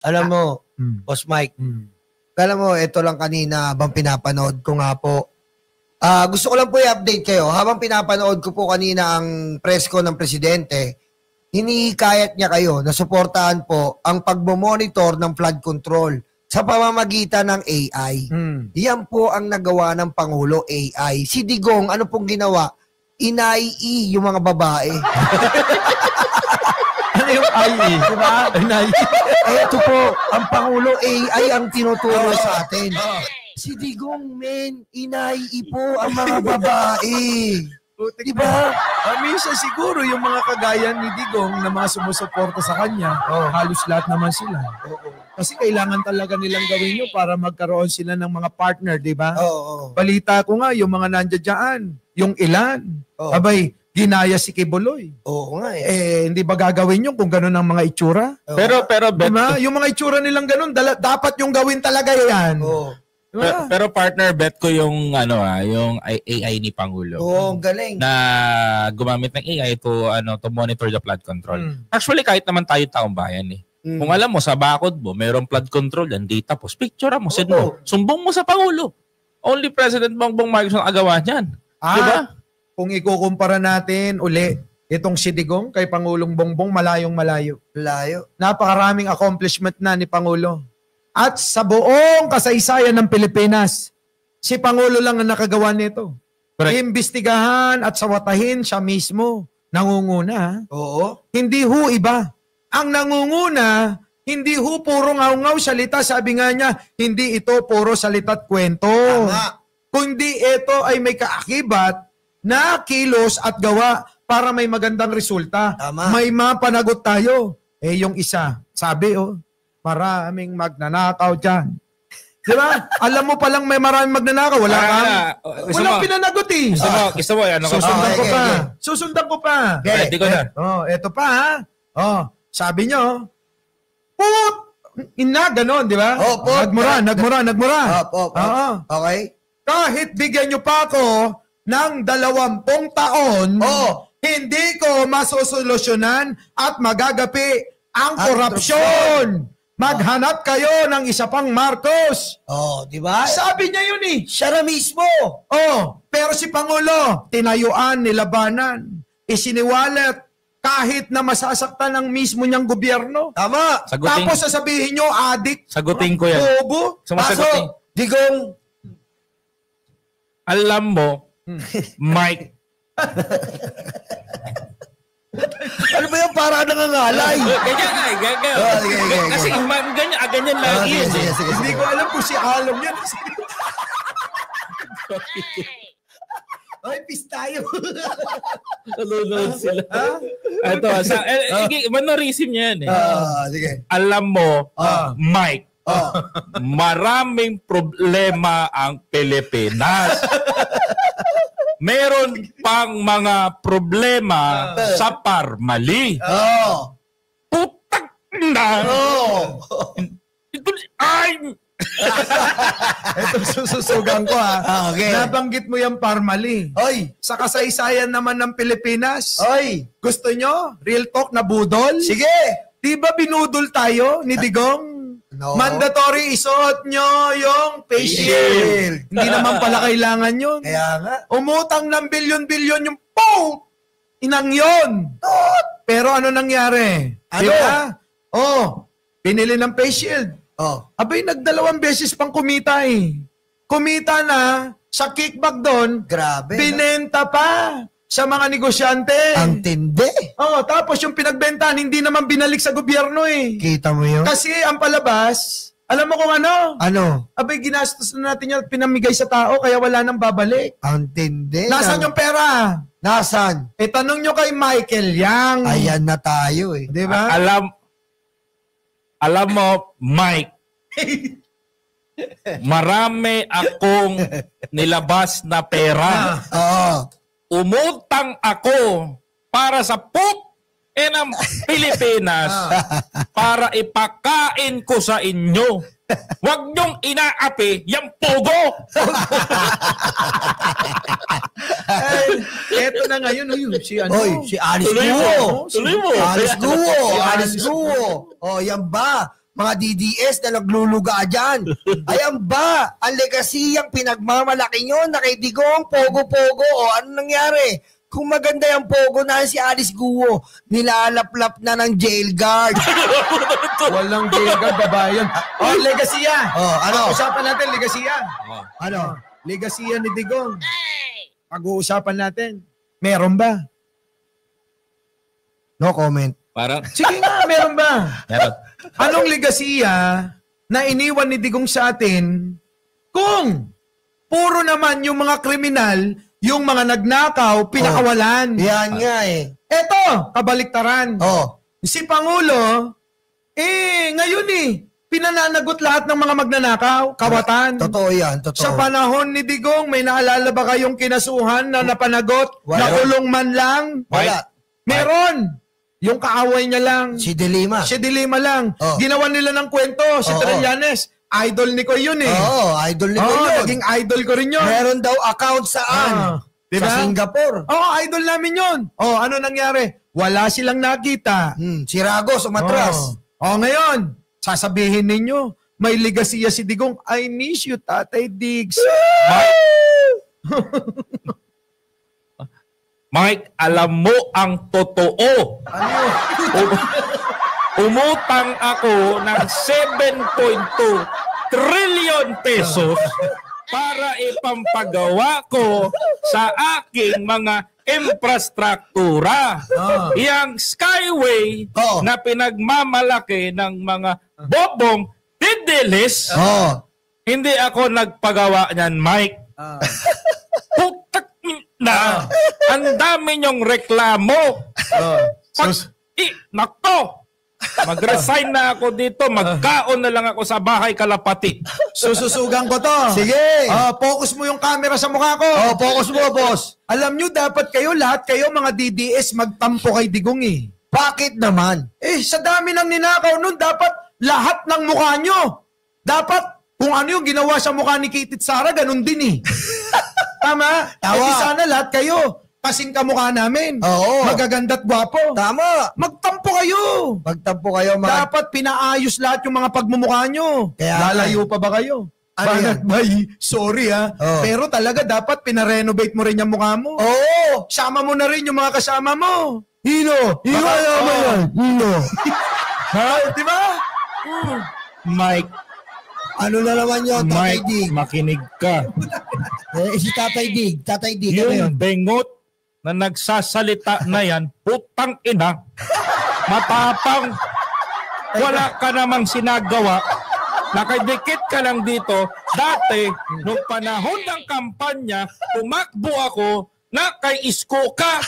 Alam mo, Boss Mike, alam mo, ito lang kanina habang pinapanood ko nga po. Gusto ko lang po i-update kayo. Habang pinapanood ko po kanina ang press ko ng presidente, hinihikayat niya kayo na suportahan po ang pagmomonitor ng flood control sa pamamagitan ng AI. Yan po ang nagawa ng Pangulo, AI. Si Digong, ano pong ginawa? Inai yung mga babae. Ano yung IE? Diba? Ito po, ang Pangulo, AI ang tinuturo sa atin. Si Digong, men, inai po ang mga babae. Diba? Minsan siguro yung mga kagaya ni Digong na mga sumusuporta sa kanya, halos lahat naman sila. Kasi kailangan talaga nilang gawin yun para magkaroon sila ng mga partner, di ba? Balita ko nga, yung mga nandiyan dyan, yung ilan, abay, ginaya si Kibuloy. Oo nga eh. Hindi ba gagawin yun kung gano'n ang mga itsura? Pero bet diba? Yung mga itsura nilang gano'n, dapat yung gawin talaga yan. Diba? Pero partner, bet ko yung yung AI ni Pangulo. Galing. Na gumamit ng AI to monitor the flood control. Actually, kahit naman tayo taong bayan eh. Kung alam mo, sa bakod mo, mayroong flood control yan, data post, picture mo, send mo, sumbong mo sa Pangulo. Only President Bongbong Marcos ang agawa niyan. Diba? Kung ikukumpara natin uli, itong si Digong kay Pangulong Bongbong, malayong-malayo. Layo. Napakaraming accomplishment na ni Pangulo. At sa buong kasaysayan ng Pilipinas, si Pangulo lang ang nakagawa nito. Iimbestigahan at sawatahin siya mismo. Nangunguna. Hindi ho iba. Ang nangunguna, hindi ho puro ngaw-ngaw salita. Sabi nga niya, hindi ito puro salita at kwento. Tama. Kundi ito ay may kaakibat na kilos at gawa para may magandang resulta. Tama. May mapanagot tayo. Yung isa, sabi maraming magnanakaw dyan. Diba? Alam mo palang may maraming magnanakaw. Walang pinanagot eh. Gusto mo, Susundan ko pa. Ready ko na. Eto pa ha. Sabi nyo, ganon, di ba? Nagmura. Okay. Kahit bigyan nyo pa ako ng 20 taon, hindi ko masusolusyonan at magagapi ang korupsyon. Maghanap kayo ng isa pang Marcos. Di ba? Sabi niya yun eh. Siya na mismo. Pero si Pangulo, tinayuan, nilabanan, isiniwalat, kahit na masasaktan ng mismo niyang gobyerno. Tama. Tapos sasabihin nyo, adik. Sagutin ko yan. Bobo. Paso, Digong. Alam mo, Mike. Ano ba yan? Para nangangalay. Ganyan. Kasi ganyan lagi. Sige. Hindi ko alam kung si Alom yan. Ay, pis tayo. Nalunod sila. Ito, manorism niya yan eh. Sige. Alam mo, Mike, maraming problema ang Pilipinas. Meron pang mga problema sa Parmali. Putak na! Ito sususugan ko ha. Okay. Nabanggit mo yung Parmali. Sa kasaysayan naman ng Pilipinas. Gusto nyo? Real talk na budol? Sige. Di ba binudol tayo ni Digong? No. Mandatory isuot nyo yung face shield. Hindi naman pala kailangan yun. Kaya nga. Umutang ng bilyon-bilyon yung inang yun. Pero ano nangyari? Diba? Pinili ng face shield. Abay, nagdalawang beses pang kumita eh. Kumita na sa kickback doon. Grabe. Binenta pa sa mga negosyante. Ang tindi. Tapos yung pinagbentahan, hindi naman binalik sa gobyerno eh. Kita mo yun? Kasi ang palabas, alam mo kung ano? Ano? Abay, ginastos na natin yung pinamigay sa tao, kaya wala nang babalik. Ang tindi. Nasaan yung pera? Nasaan? Tanong nyo kay Michael Yang. Ayan na tayo eh. Diba? Alam mo, Mike, marami akong nilabas na pera. Umutang ako para sa ng Pilipinas para ipakain ko sa inyo. Huwag niyong inaapi yung pogo. Eto na ngayon, si Alice Guo. Alice Guo. Yan ba? mga DDS na nagluluga dyan. Ayan ba, ang legasiyang pinagmamalaki nyo na kay Digong, Pogo-Pogo, o ano nangyari? Kung maganda yung Pogo na si Alice Guo, nilalaplap na ng jail guard. Walang jail guard, babayan. Oh, legasiya. Oh, ano? Pag-usapan natin, legasiya. Ano? Legasiya ni Digong. Pag-uusapan natin. Meron ba? No comment. Parang, Sige nga, meron ba? meron. Anong legasiya na iniwan ni Digong sa atin kung puro naman yung mga kriminal, yung mga nagnakaw, pinakawalan? Yan nga eh. Eto, kabaliktaran. Oh. Si Pangulo, ngayon pinananagot lahat ng mga magnanakaw, kawatan. Totoo yan, totoo. Sa panahon ni Digong, may naalala ba kayong kinasuhan na napanagot? Wala. Nakulong man lang? Wala. Meron. Yung kaaway niya lang. Si Delima. Si Dilima lang. Oh. Ginawa nila ng kwento. Si Oo. Trillanes. Idol ni ko yun eh. Oo, idol nito yun. Naging idol ko rin yun. Meron daw account saan? Diba? Sa Singapore. Idol namin yun. Ano nangyari? Wala silang nakita. Si Ragos, umatras. Ngayon, sasabihin ninyo, may legasiya si Digong. I miss you, Tatay Diggs. Mike, alam mo ang totoo. Ano? Umutang ako ng 7.2 trillion pesos para ipampagawa ko sa aking mga infrastruktura. Yang Skyway na pinagmamalaki ng mga bobong didilis, hindi ako nagpagawa niyan, Mike. Putak na, ang dami niyong reklamo. Nakto! Mag-resign na ako dito, magkaon na lang ako sa bahay kalapati. Sususugan ko to. Sige. Focus mo yung camera sa mukha ko. Focus mo, boss. Alam nyo, dapat lahat kayo mga DDS magtampo kay Digong eh. Bakit naman? Sa dami ng ninakaw nun, dapat lahat ng mukha nyo. Dapat kung ano yung ginawa sa mukha ni Kitty Sara, ganun din eh. Tama? Tawa. Sana lahat kayo kasing kamukha namin. Oo. Magaganda't gwapo. Tama. Magtampo kayo. Magtampo kayo mga... Dapat pinaayos lahat yung mga pagmumukha nyo. Kaya lalayo pa ba kayo? Ano yan? Sorry Oo. Pero talaga dapat pinarenovate mo rin yung mukha mo. Oo. Sama mo na rin yung mga kasama mo. Hino. Hino naman yan. Hino. Di ba? Mike, Ano na naman yun, Tatay Mike, Dig? makinig ka. Si Tatay Dig. Tatay Dig. Ano yun? Yung bengot na nagsasalita na yan, putang ina, matapang, wala ka namang sinagawa, nakadikit ka lang dito. Dati, nung panahon ng kampanya, tumakbo ako na kay Isko ka.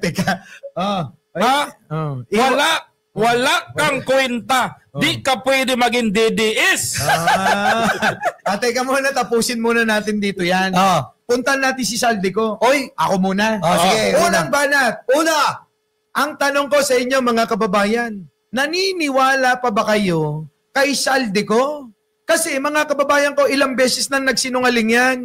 Teka. Wala kang kwenta. Di ka pwede maging DDS. Teka muna, tapusin muna natin dito yan. Puntan natin si Saldico. Oy. Ako muna. Sige. Unang banat. Una. Ang tanong ko sa inyo mga kababayan, naniniwala pa ba kayo kay Saldico? Kasi mga kababayan ko, ilang beses nang nagsinungaling yan.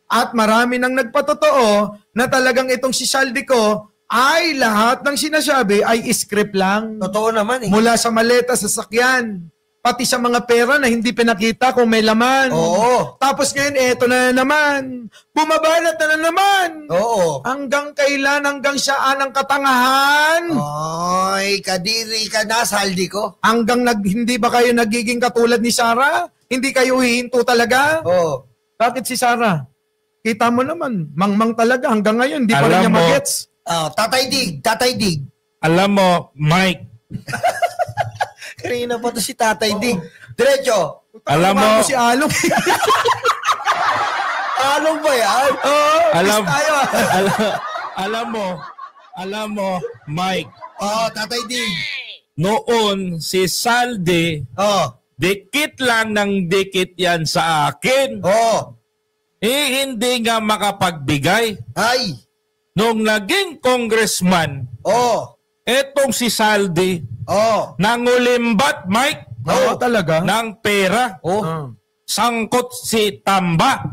At marami nang nagpatotoo na talagang itong si Saldico ay lahat ng sinasabi ay script lang. Totoo naman eh. Mula sa maleta, sa sakyan, pati sa mga pera na hindi pinakita kung may laman. Oo. Tapos ngayon, eto na naman. Bumabanat na naman. Oo. Hanggang kailan, hanggang saan ang katangahan? Oy, kadiri ka na, Saldico. Hanggang hindi ba kayo nagiging katulad ni Sarah? Hindi kayo hihinto talaga? Oo. Bakit si Sarah? Kita mo naman, mangmang talaga. Hanggang ngayon, hindi pa rin Alam niya mo, magets. Tatay Dig. Alam mo, Mike, Kanina pa to si Tatay Dig. Diretso. alam mo, Si Along. Anong ba yan? alam, tayo. alam mo, Mike, Tatay Dig. noon si Saldi, dikit lang ng dikit yan sa akin. Hindi nga makapagbigay. Ay. Nung naging congressman, etong si Saldi, nangulimbat, Mike, Talaga? ng pera. Sangkot si Tamba.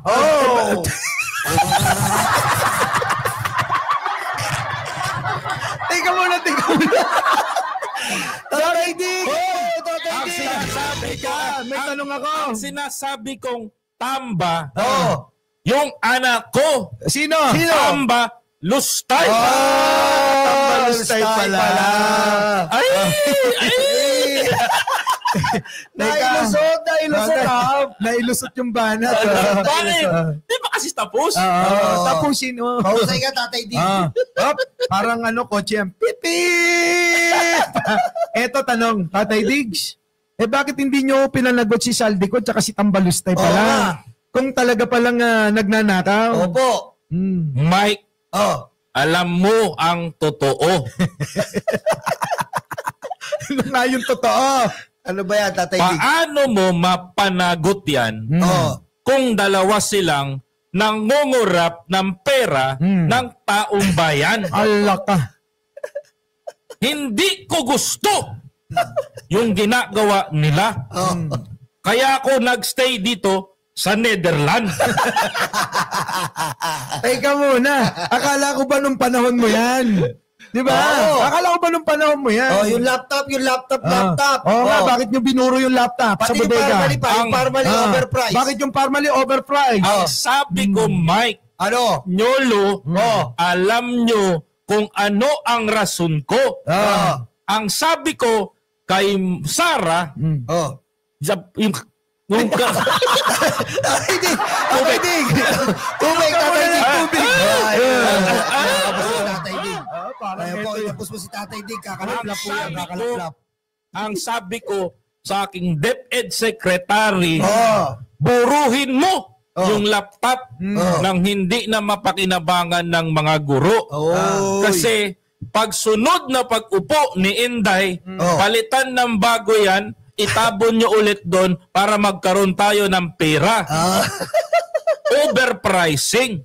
Teka muna. Tatay Dig! Tatay Ang Dig! sinasabi ko, May tanong ako. ang sinasabi kong tamba, Oh. yung anak ko, Sino? tamba, lustay. Tambalustay pala. Ay! Nailusot Nailusot yung banat. Bakit? Di ba kasi tapos? Tapusin mo. Mahusay ka, Tatay Dig. Parang kotse yan. Pipip! Eto tanong, Tatay Diggs. Bakit hindi nyo pinanagot si Saldico tsaka si Tambalustay pala? Oo nga. Kung talaga palang nagnanakaw. Opo. Mike, Oh. alam mo ang totoo. Ano nga yung totoo? Ano ba yan, Tatay Dig? Paano mo mapanagot yan Oh. kung dalawa silang nangungurap ng pera ng taong bayan? Allah ka. Hindi ko gusto yung ginagawa nila. Kaya ako nagstay dito sa Netherlands. Teka muna. Akala ko ba nung panahon mo yan? Di ba? Oo. Akala ko ba nung panahon mo yan? Oh, yung laptop. Oo nga, bakit nyo binuro yung laptop sa Pati yung bodega? Parmali pa, yung Parmali overpriced. Bakit yung Parmali overpriced? Ang sabi ko, Mike, Ano? Nyolo, alam nyo kung ano ang rason ko. Ang sabi ko kay Sarah, Oh. yung Tatay Dig! Tatay Dig! Tubig, Tatay Dig! Tubig! Tapos si Tatay Dig. Kaya po, tapos mo si Tatay Dig. Kakalaplap po yan, kakalaplap. ang sabi ko sa aking DepEd Secretary, Oh. buruhin mo Oh. yung laptop nang hindi na mapakinabangan ng mga guro. Oh. Kasi pagsunod na pag-upo ni Inday, palitan ng bago yan, itabon nyo ulit doon para magkaroon tayo ng pera. Overpricing.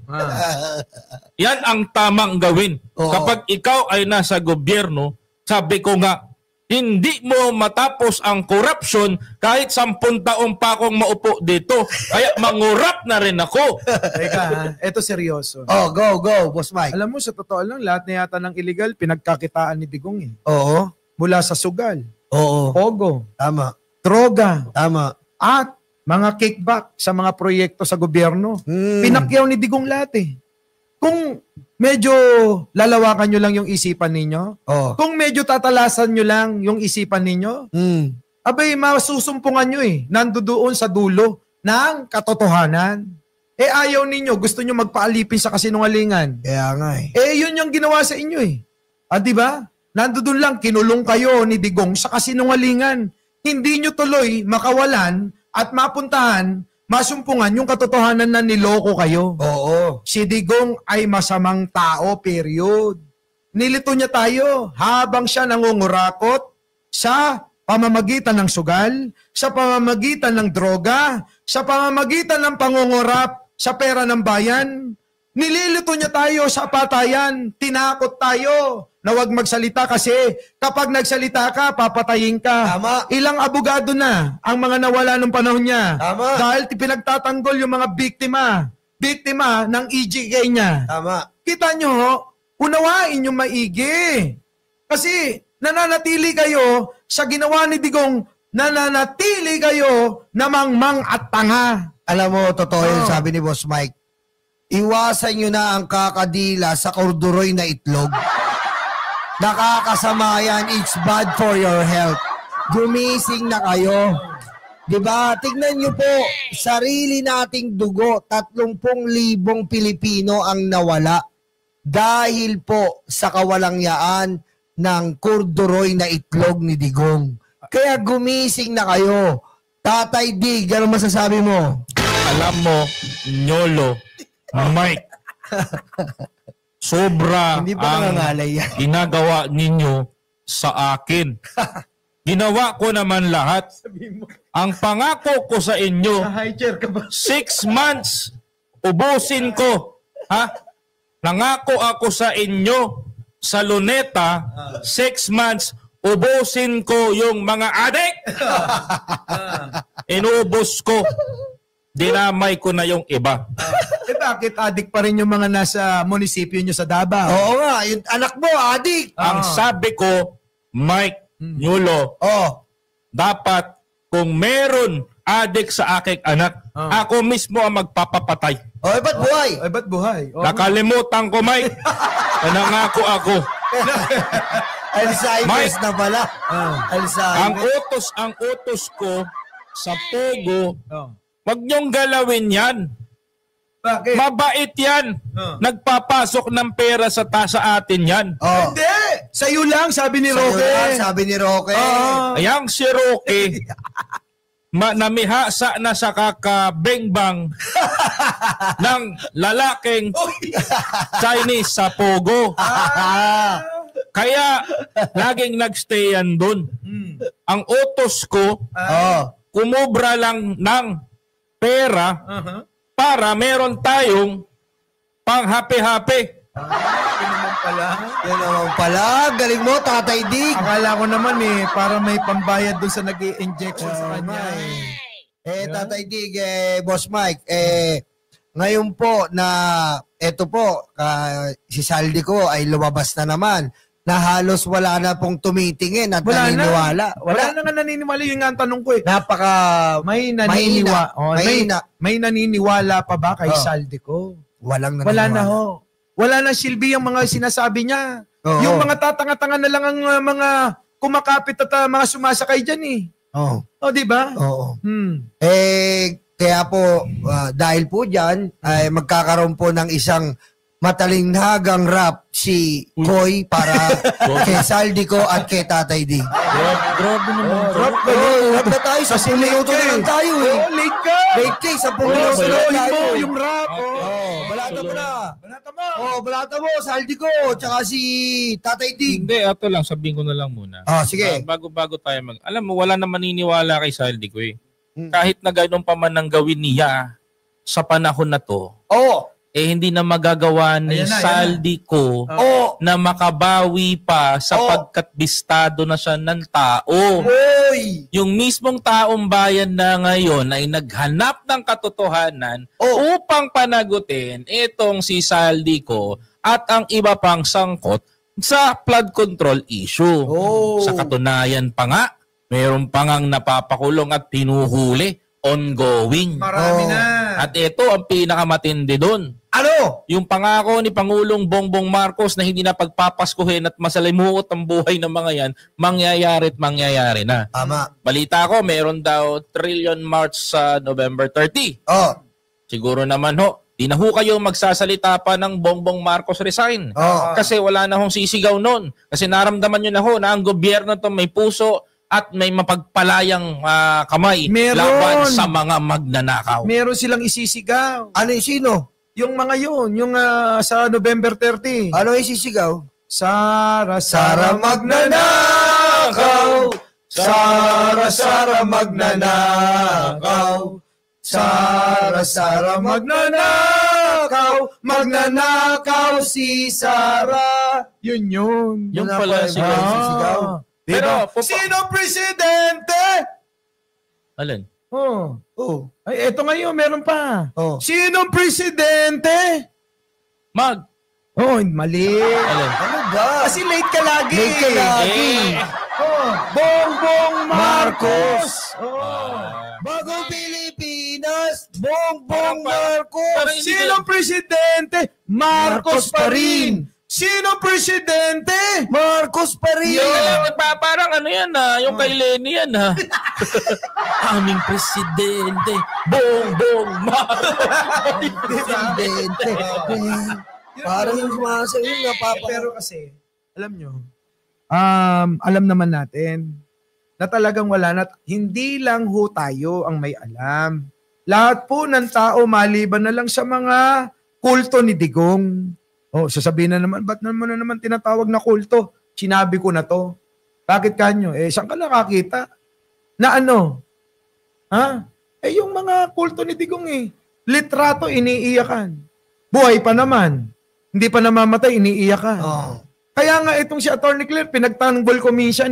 Yan ang tamang gawin. Oo. Kapag ikaw ay nasa gobyerno, sabi ko nga, hindi mo matapos ang corruption kahit 10 taong pa akong maupo dito. Kaya mangurap na rin ako. Teka, eto seryoso. Oh, go, Boss Mike. Alam mo, sa totoo lang, lahat na yata ng illegal, pinagkakitaan ni Digong eh. Oo. Mula sa sugal, Oo. pogo, Tama. droga, Tama. at mga kickback sa mga proyekto sa gobyerno. Pinakyaw ni Digong lahat eh. Kung medyo lalawakan nyo lang yung isipan ninyo, Oh. kung medyo tatalasan nyo lang yung isipan ninyo, abay, masusumpungan nyo eh. Nandoon sa dulo ng katotohanan. Ayaw ninyo, gusto nyo magpaalipin sa kasinungalingan. Kaya nga eh. Yun yung ginawa sa inyo eh. Di ba? Nandoon lang, kinulong kayo ni Digong sa kasinungalingan. Hindi nyo tuloy makawalan at mapuntahan, masumpungan yung katotohanan na niloko kayo. Oo. Si Digong ay masamang tao, period. Nilito niya tayo habang siya nangungurakot sa pamamagitan ng sugal, sa pamamagitan ng droga, sa pamamagitan ng pangungurap sa pera ng bayan. Nililito niya tayo sa patayan, tinakot tayo na huwag magsalita kasi kapag nagsalita ka, papatayin ka. Tama. Ilang abogado na ang mga nawala nung panahon niya. Tama. Dahil pinagtatanggol yung mga biktima ng EJK niya. Tama. Kita nyo, unawain yung maigi. Kasi nananatili kayo sa ginawa ni Digong, nananatili kayo na mangmang at tanga. Alam mo, totoo yun, sabi ni Boss Mike. Iwasan nyo na ang kakadila sa korduroy na itlog. Nakakasama yan. It's bad for your health. Gumising na kayo. Diba? Tignan nyo po, sarili nating dugo, 30,000 Pilipino ang nawala dahil po sa kawalangyaan ng korduroy na itlog ni Digong. Kaya gumising na kayo. Tatay Dig, ano masasabi mo? Alam mo, Nyolo, Mike, sobra Hindi pa ang nangangalay yan. ginagawa ninyo sa akin. Ginawa ko naman lahat. Ang pangako ko sa inyo, High chair ka ba? 6 months, ubusin ko. Ha? Nangako ako sa inyo, sa Luneta, 6 months, ubusin ko yung mga adik. Inubos ko. Dinamay ko na yung iba. Bakit adik pa rin yung mga nasa munisipyo nyo sa Davao? Oo nga, yung anak mo, adik. Ang sabi ko, Mike, Nyulo, dapat kung meron adik sa aking anak, ako mismo ang magpapapatay. Ba't buhay? Ba't buhay? Nakalimutan ko, Mike. Nangako ako. Alzheimer's na pala. Alzheimer's. Ang utos ko sa Pogo, wag niyong galawin yan. Bakit? Mabait yan. Nagpapasok ng pera sa atin yan. Hindi! Sa'yo lang, sabi ni Roque. Sabi ni Roque. Ayang si Roque, namihasa na sa kakabengbang ng lalaking Chinese sa Pogo. Kaya laging nagstay yan doon. Ang utos ko, kumubra lang ng pera para meron tayong pang-happy-happy. Yan naman pala. Galing mo, Tatay Dig. Akala ko naman para may pambayad doon sa nag-i-injection sa kanya. Tatay Dig, Boss Mike, ngayon po na eto po, si Saldi ko ay lumabas na naman na halos wala na pong tumitingin at naniniwala. Wala na nga naniniwala. Yung nga ang tanong ko Napaka may naniniwala. May naniniwala pa ba kay Saldi ko? Walang naniniwala. Wala na ho. Wala na silbi yung mga sinasabi niya. Yung mga tatanga-tanga na lang ang mga kumakapit at mga sumasakay dyan di ba? Oo. Kaya po, dahil po dyan, ay magkakaroon po ng isang matalinghagang rap si Koy para kay Saldi ko at kay Tatay D. Grabe naman. Rap na tayo. 10 minuto na lang tayo Late ka! Late ka, 10 minuto na lang tayo. Yung rap. Balata mo na. Balata mo, Saldi ko, tsaka si Tatay D. Hindi, ato lang, sabihin ko na lang muna. Sige. Bago tayo alam mo, wala na maniniwala kay Saldi ko Kahit na gano'n pa man ang gawin niya sa panahon na to, hindi na magagawa ni Saldi ko na makabawi pa sapagkat bistado na siya ng tao. Yung mismong taong bayan na ngayon ay naghanap ng katotohanan upang panagutin itong si Saldi ko at ang iba pang sangkot sa flood control issue. Sa katunayan pa nga, mayroon pa ngang napapakulong at tinuhuli ongoing. Marami na. At ito ang pinakamatindi doon. Ano? Yung pangako ni Pangulong Bongbong Marcos na hindi na pagpapaskuhin at masalimuot ang buhay ng mga yan, mangyayari na. Tama. Balita ko, meron daw trillion march sa November 30. Siguro naman di na kayo magsasalita pa ng Bongbong Marcos resign. Kasi wala na hong sisigaw nun. Kasi naramdaman nyo na ang gobyerno to may puso at may mapagpalayang kamay laban sa mga magnanakaw. Meron silang isisigaw. Ano yung sino? Yung mga yung sa November 30. Ano yung isisigaw? Sara magnanakaw. Sara magnanakaw. Sara magnanakaw. Magnanakaw si Sara. Yun. Yung pala sisigaw. Pero, sino presidente? Alin? Ay, eto ngayon, meron pa. Sino presidente? Mali. Alin? Ano ba? Kasi late ka lagi. Bongbong Marcos. Bagong Pilipinas, Bongbong Marcos. Sino presidente? Marcos pa rin. Sino presidente? Marcos pa rin. Parang yung kay Lenny yan Aming presidente, Bongbong Marcos. Presidente. Parang yung sumasayo nga, Papa. Pero kasi, alam nyo, alam naman natin na talagang wala na, hindi lang tayo ang may alam. Lahat po ng tao, maliban na lang sa mga kulto ni Digong. Sasabihin na naman, ba't naman tinatawag na kulto? Sinabi ko na to. Bakit kanyo? Saan ka nakakita? Na ano? Yung mga kulto ni Digong litrato, iniiyakan. Buhay pa naman. Hindi pa namamatay, iniiyakan. Kaya nga itong si Atty. Claire, pinagtanggol ko minsan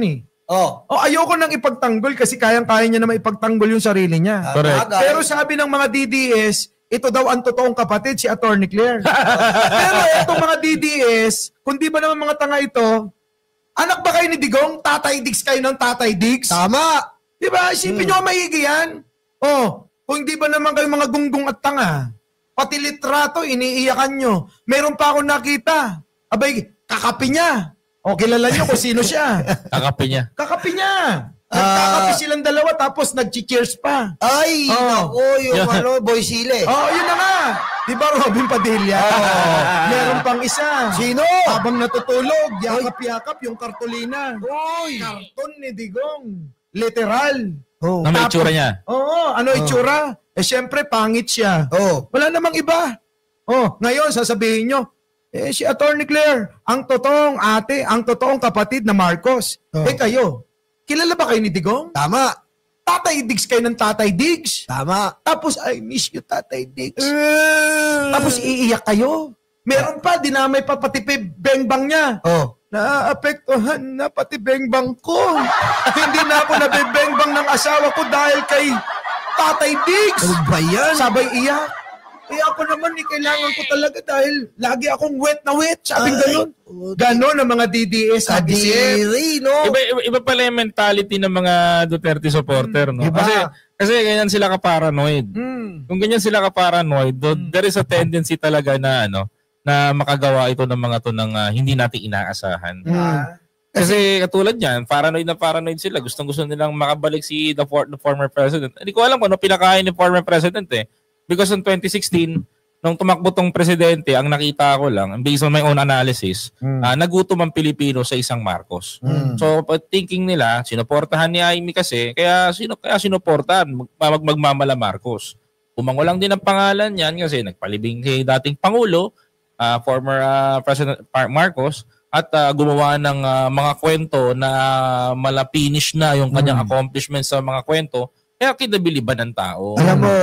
ayoko nang ipagtanggol kasi kayang-kaya niya na maipagtanggol yung sarili niya. Pero sabi ng mga DDS, ito daw ang totoong kapatid, si Atty. Claire. Pero itong mga DDS, kung di ba naman mga tanga ito, Anak ba kayo ni Digong? Tatay Diggs kayo ng Tatay Diggs? Tama. Di ba? Isipin nyo maigi yan. Oh, kung hindi ba naman kayo mga gunggong at tanga, pati litrato, iniiyakan nyo. Meron pa ako nakita. Abay, kakapi niya. O, kilala nyo kung sino siya. Kakapi niya. Kakapi niya. Nagkakapi silang dalawa tapos nag-cheers pa. Ay, naku, yung Boy Sile. Yun na nga. Di ba Robin Padilla? Meron pang isa. Sino? Habang natutulog, yakap-yakap yung kartolina. Uy. Karton ni Digong. Literal. Oh. Na may itsura niya. Oo, ano itsura? Syempre, pangit siya. Oh. Wala namang iba. Ngayon, sasabihin nyo, si Attorney Claire, ang totoong ate, ang totoong kapatid na Marcos. Kayo, kilala ba kayo ni Digong? Tama. Tatay Diggs kayo ng Tatay Diggs. Tama. Tapos, I miss you, Tatay Diggs. Tapos, iiyak kayo. Meron pa, dinamay pa pati bengbang niya. Oh. Naapektuhan na pati bengbang ko. Hindi na ako nabibengbang ng asawa ko dahil kay Tatay Diggs. Ano ba yan? Sabay iyak. Ako naman, kailangan ko talaga dahil lagi akong wet na wet. Sabi ganun. Ganon ang mga DDS. Kadiri, no? Iba pala yung mentality ng mga Duterte supporter, no? Iba. Kasi ganyan sila ka-paranoid. Kung ganyan sila ka-paranoid, there is a tendency talaga na na makagawa ito ng mga to ng hindi natin inaasahan. Kasi katulad niyan, paranoid sila. Gustong-gusto nilang makabalik si the former president. Hindi ko alam kung ano pinakain ni former president eh. Because in 2016, nung tumakbo tong presidente, ang nakita ko lang, based on my own analysis, nagutom ang Pilipino sa isang Marcos. So, thinking nila, sinuportahan ni Amy kasi, kaya sinuportahan, magmamala Marcos. Umango lang din ang pangalan niyan kasi nagpalibing kay dating Pangulo, former President Marcos, at gumawa ng mga kwento na malapinish na yung kanyang accomplishments sa mga kwento, kaya kinabiliban ng tao. Alam mo,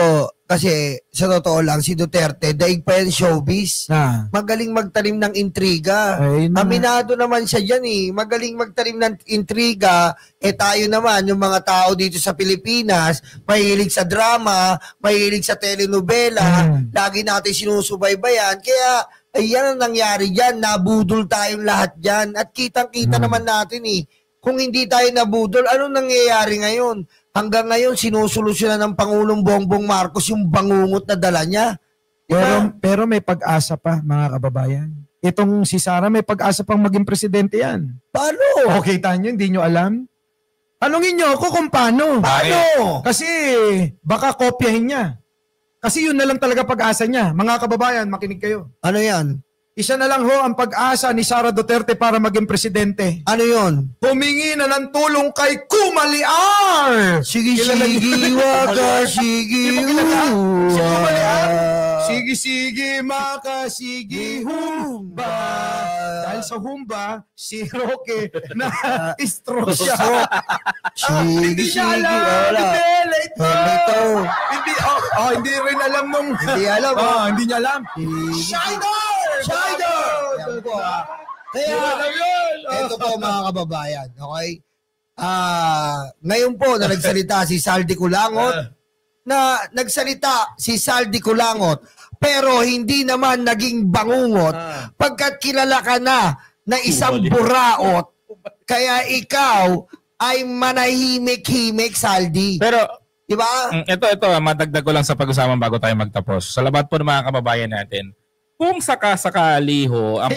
kasi sa totoo lang, si Duterte, daig pa yan showbiz. Magaling magtanim ng intriga. Aminado naman siya dyan Magaling magtanim ng intriga. Tayo naman, yung mga tao dito sa Pilipinas, mahilig sa drama, mahilig sa telenovela, lagi natin sinusubaybayan. Kaya, ayan ang nangyari dyan. Nabudol tayong lahat dyan. At kitang-kita naman natin Kung hindi tayo nabudol, anong nangyayari ngayon? Hanggang ngayon, sinusolusyonan ng Pangulong Bongbong Marcos yung bangungot na dala niya. Pero may pag-asa pa, mga kababayan. Itong si Sara, may pag-asa pang maging presidente yan. Paano? Okay, tanyo, hindi nyo alam? Tanungin nyo ako kung paano. Paano? Kasi baka kopyahin niya. Kasi yun na lang talaga pag-asa niya. Mga kababayan, makinig kayo. Ano yan? Isa na lang ho ang pag-asa ni Sara Duterte para maging presidente. Ano yon? Humingi na ng tulong kay Kumaliar! Sige, waka, sige, Sige, makasigi, humba. Dahil sa humba, si Roque na stroke siya. Hindi siya alam. Hindi rin alam nung... Hindi alam. Hindi niya alam. Shider! Kaya, ito po mga kababayan, okay? Ngayon po na nagsalita si Saldi Kulangot, pero hindi naman naging bangungot pagkat kilala ka na isang buraot, kaya ikaw ay manahimik-himik, Saldi. Pero, diba? Ito, madagdag ko lang sa pag-usapan bago tayo magtapos. Sa labat po ng mga kababayan natin, kung sakasakali ho, ang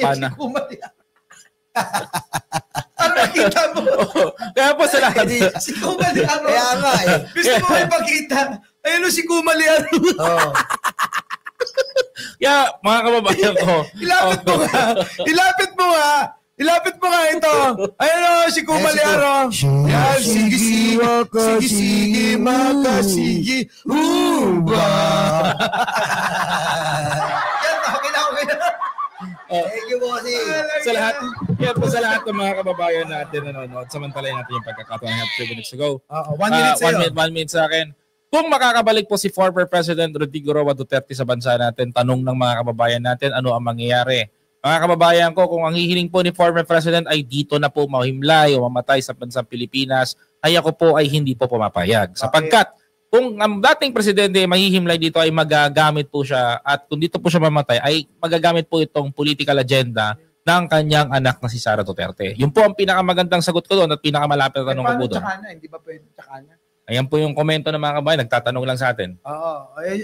Ano nakita mo? Kaya po sa lahat. Si Kumalian. Kaya nga Gusto mo kayo makita? Ayun si Kumalian. Kaya mga kababayan ko. Ilapit mo nga ito. Ayun si Kumalian. Yan, sige, makasigi. Humba. Okay na. Thank you, bossy. Sa lahat ng mga kababayan natin nanonood, samantalahin natin yung pagkakataon na 3 minutes ago. 1 minute sa'yo. 1 minute sa akin. Kung makakabalik po si former President Rodrigo Roa Duterte sa bansa natin, tanong ng mga kababayan natin, ano ang mangyayari? Mga kababayan ko, kung ang hihiling po ni former President ay dito na po mahimlay o mamatay sa bansang Pilipinas, ay ako po ay hindi po pumapayag. Sapagkat kung ang dating presidente mahihimlay dito ay magagamit po siya at kung dito po siya mamatay ay magagamit po itong political agenda ng kanyang anak na si Sara Duterte. Yun po ang pinakamagandang sagot ko doon at pinakamalapit na tanong ko po doon. Tsaka na? Hindi ba pwede tsaka na? Ayan po yung komento ng mga kabayan. Nagtatanong lang sa atin. Oo.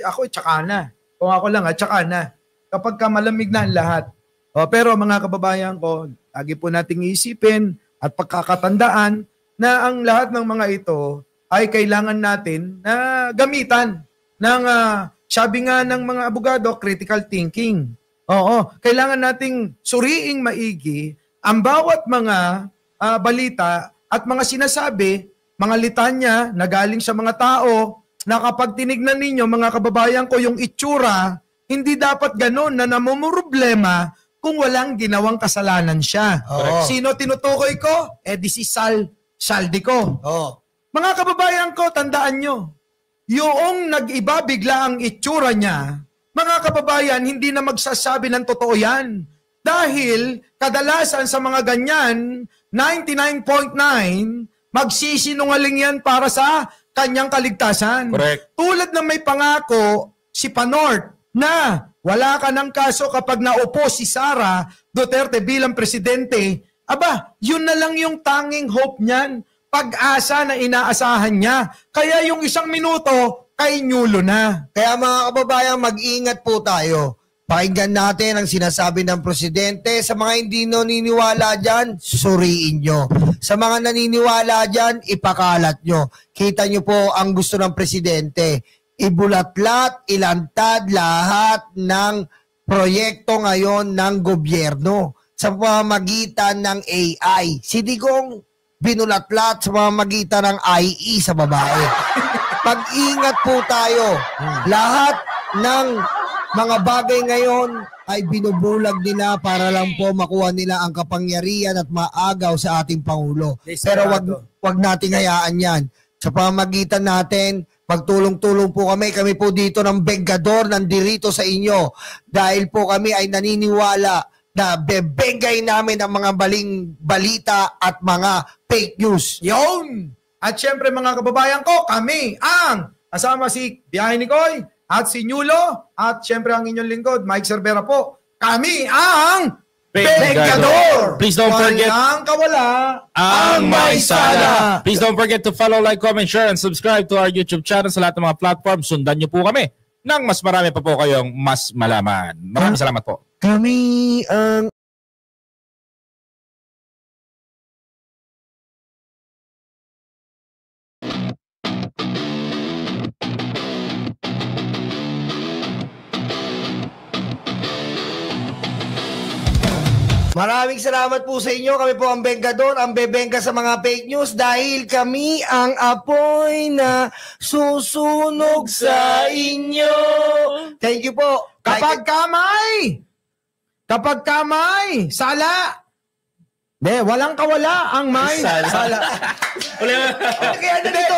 Ako, tsaka na. Kung ako lang, tsaka na. Kapag ka malamig na ang lahat. Pero mga kababayan ko, lagi po nating iisipin at pagkakatandaan na ang lahat ng mga ito ay kailangan natin na gamitan ng, sabi nga ng mga abogado, critical thinking. Oo, kailangan nating suriing maigi ang bawat mga balita at mga sinasabi, mga litanya na galing sa mga tao na kapag tinignan ninyo, mga kababayan ko, yung itsura, hindi dapat ganun na namumroblema kung walang ginawang kasalanan siya. Oo. Sino tinutukoy ko? Di si Saldi ko. Oo. Mga kababayan ko, tandaan nyo, yung nag-iba bigla ang itsura niya, mga kababayan, hindi na magsasabi ng totoo yan. Dahil kadalasan sa mga ganyan, 99.9, magsisinungaling yan para sa kanyang kaligtasan. Correct. Tulad na may pangako si Panort na wala ka ng kaso kapag naupo si Sara Duterte bilang presidente, yun na lang yung tanging hope niyan. Pag-asa na inaasahan niya. Kaya yung 1 minuto, kay Nyulo na. Kaya mga kababayan, mag-ingat po tayo. Pakinggan natin ang sinasabi ng presidente. Sa mga hindi naniniwala dyan, suriin nyo. Sa mga naniniwala dyan, ipakalat nyo. Kita nyo po ang gusto ng presidente. Ibulatlat, ilantad lahat ng proyekto ngayon ng gobyerno sa pamamagitan ng AI. Si Digong binulatlat sa pamamagitan ng IE sa babae. Pag-ingat po tayo. Lahat ng mga bagay ngayon ay binubulag nila para lang po makuha nila ang kapangyarihan at maagaw sa ating Pangulo. Pero wag nating hayaan yan. Sa pamamagitan natin, magtulong-tulong po kami. Kami po dito ng Bengador nandirito sa inyo. Dahil po kami ay naniniwala na bebengay namin ang mga baling balita at mga fake news. Yun! At syempre mga kababayan ko, kami ang kasama si Biyahe ni Koy at si Nyulo at syempre ang inyong lingkod, Mike Cervera po. Kami ang Bengador! Please don't forget Walang kawala ang may sala. Please don't forget to follow, like, comment, share, and subscribe to our YouTube channel sa lahat ng mga platforms. Sundan niyo po kami nang mas marami pa po kayong mas malaman. Maraming salamat po. Kami ang Maraming salamat po sa inyo. Kami po ang Bengador, ang bebengga sa mga fake news dahil kami ang apoy na susunog sa inyo. Thank you po. Kapag kamay, sala. Walang kawala ang may sala. Ulit. Kaya na dito.